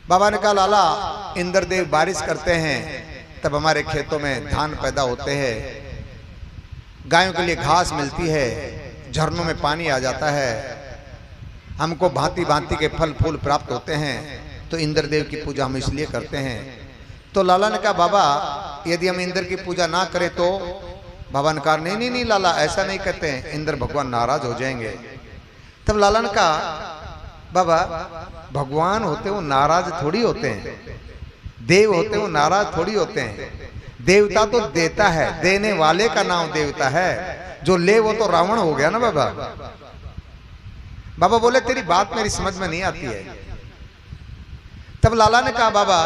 बाबा ने कहा लाला इंद्रदेव बारिश करते हैं तब हमारे खेतों में धान पैदा होते हैं, गायों के लिए घास मिलती है, झरनों में पानी आ जाता है, हमको भांति भांति के फल फूल प्राप्त होते हैं, तो इंद्रदेव की पूजा हम इसलिए करते हैं। तो लाला ने कहा बाबा यदि हम इंद्र की पूजा ना करें तो? बाबा ने कहा नहीं नहीं नहीं लाला ऐसा नहीं कहते हैं, इंद्र भगवान नाराज हो जाएंगे। तब लाला ने कहा बाबा भगवान होते वो नाराज थोड़ी होते हैं, देव होते वो नाराज थोड़ी होते हैं। देवता तो देता है, देने वाले का नाम देवता है, जो ले वो तो रावण हो गया ना बाबा। बाबा बोले तेरी बात मेरी समझ में नहीं आती है। तब लाला ने कहा बाबा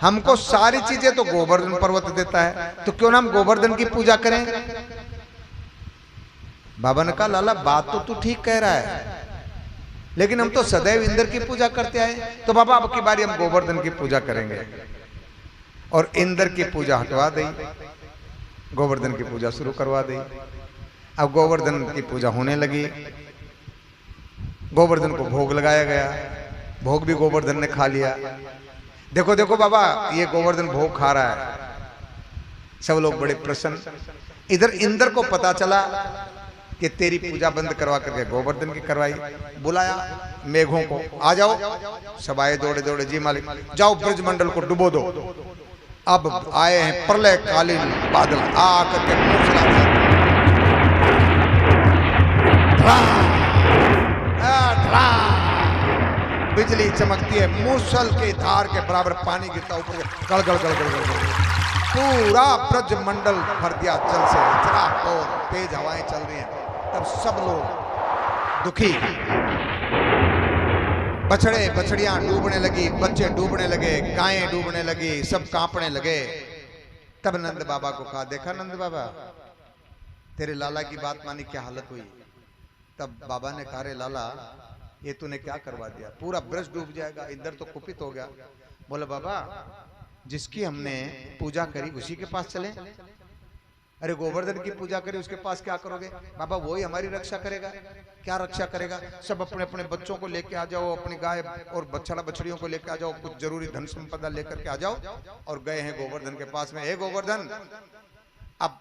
हमको सारी चीजें तो गोवर्धन पर्वत देता है, तो क्यों ना हम गोवर्धन की पूजा करें? बाबा ने कहा लाला बात तो तू ठीक कह रहा है, लेकिन हम तो सदैव इंद्र की पूजा करते आए, तो बाबा अब की बारी हम गोवर्धन की पूजा करेंगे। और इंद्र की पूजा हटवा दी, गोवर्धन की पूजा शुरू करवा दी। अब गोवर्धन की पूजा होने लगी, गोवर्धन को भोग लगाया गया, भोग भी गोवर्धन ने खा लिया। देखो देखो बाबा ये गोवर्धन भोग खा रहा है। सब लोग बड़े प्रसन्न। इधर इंद्र को पता चला कि तेरी पूजा बंद करवा करके गोवर्धन की करवाई। बुलाया मेघों को, आ जाओ। सब आए दौड़े दौड़े, जी मालिक जाओ ब्रजमंडल को डुबो दो। अब आए हैं प्रलय कालीन बादल, आ करके बिजली चमकती है, मूसल के धार के बराबर पानी गिरता ऊपर, गड़ गड़ गड़ गड़ गड़, पूरा ब्रजमंडल भर दिया जल से, इतना तेज हवाएं चल रही हैं। तब सब लोग दुखी, बछड़े बछड़ियां डूबने लगी, बच्चे डूबने लगे, गायें डूबने लगी, सब कांपने लगे। तब नंद बाबा को कहा देखा नंद बाबा तेरे लाला की बात मानी क्या हालत हुई? तब बाबा ने कहा रे लाला ये तूने क्या करवा दिया, पूरा ब्रज डूब जाएगा। इंद्र तो कुपित हो गया। बोला बाबा जिसकी हमने पूजा करी उसी के पास चले? अरे गोवर्धन की पूजा करी उसके पास क्या करोगे? बाबा वही हमारी रक्षा करेगा। क्या रक्षा करेगा? सब अपने अपने बच्चों को लेके आ जाओ, अपनी गाय और बछड़ा बछड़ियों को लेके आ जाओ, कुछ जरूरी धन संपदा लेकर के आ जाओ। और गए हैं गोवर्धन के पास में, हे गोवर्धन अब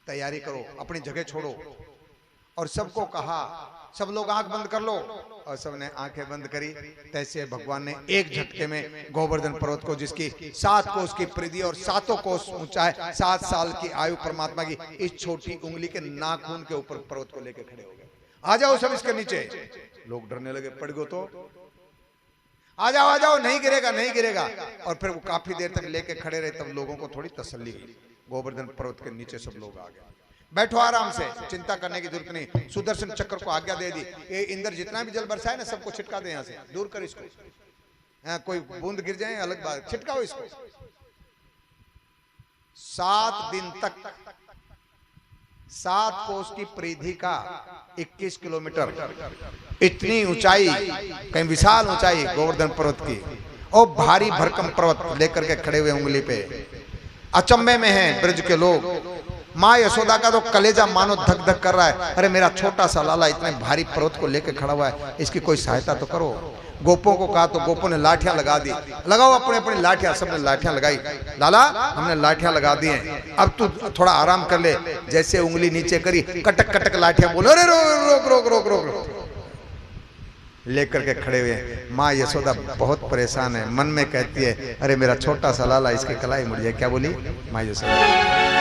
तैयारी करो, अपनी जगह छोड़ो। और सबको कहा सब लोग आंख बंद कर लो, और सबने आंखें बंद करी। तैसे भगवान ने एक झटके में गोवर्धन पर्वत को, जिसकी 7 कोस की परिधि और 7 कोस ऊंचा है, 7 साल की आयु परमात्मा की, इस छोटी उंगली के नाखून के ऊपर पर्वत को लेकर खड़े हो गए। आ जाओ सब इसके नीचे। लोग डरने लगे, पड़ गो तो आ जाओ नहीं गिरेगा नहीं गिरेगा। और फिर वो काफी देर तक लेके खड़े रहे। तब लोगों को थोड़ी तसल्ली हुई। गोवर्धन पर्वत के नीचे सब लोग आ गए। बैठो आराम से, चिंता करने की जरूरत नहीं। सुदर्शन चक्र को आज्ञा दे दी, ये इंद्र जितना भी जल बरसाए ना सबको छिटका दे, यहाँ से दूर कर इसको। कोई बूंद गिर जाए अलग बात, छिटकाओ इसको। 7 दिन तक 7 कोस की परिधि का 21 किलोमीटर इतनी ऊंचाई, कहीं विशाल ऊंचाई गोवर्धन पर्वत की। और भारी भरकम पर्वत लेकर के खड़े हुए उंगली पे। अचंभे में हैं ब्रज के लोग। माँ यशोदा का तो कलेजा मानो धक धक कर रहा है। अरे मेरा छोटा सा लाला इतने भारी पर्वत को लेकर खड़ा हुआ है, इसकी कोई सहायता तो करो। गोपों को कहा तो गोपों ने लाठियां लगा दी। लगाओ अपने अपनी लाठियां, सबने लाठियां लगाई। लाला हमने लाठियां लगा दी हैं, अब तू थोड़ा आराम कर ले। जैसे उंगली नीचे करी, कटक कटक लाठियां, बोलो अरे रोक रोक रोक रोक रोक लेकर के खड़े हुए। माँ यशोदा बहुत परेशान है, मन में कहती है अरे मेरा छोटा सा लाला, इसकी कलाई मुड़ जाए। क्या बोली माँ यशोदा?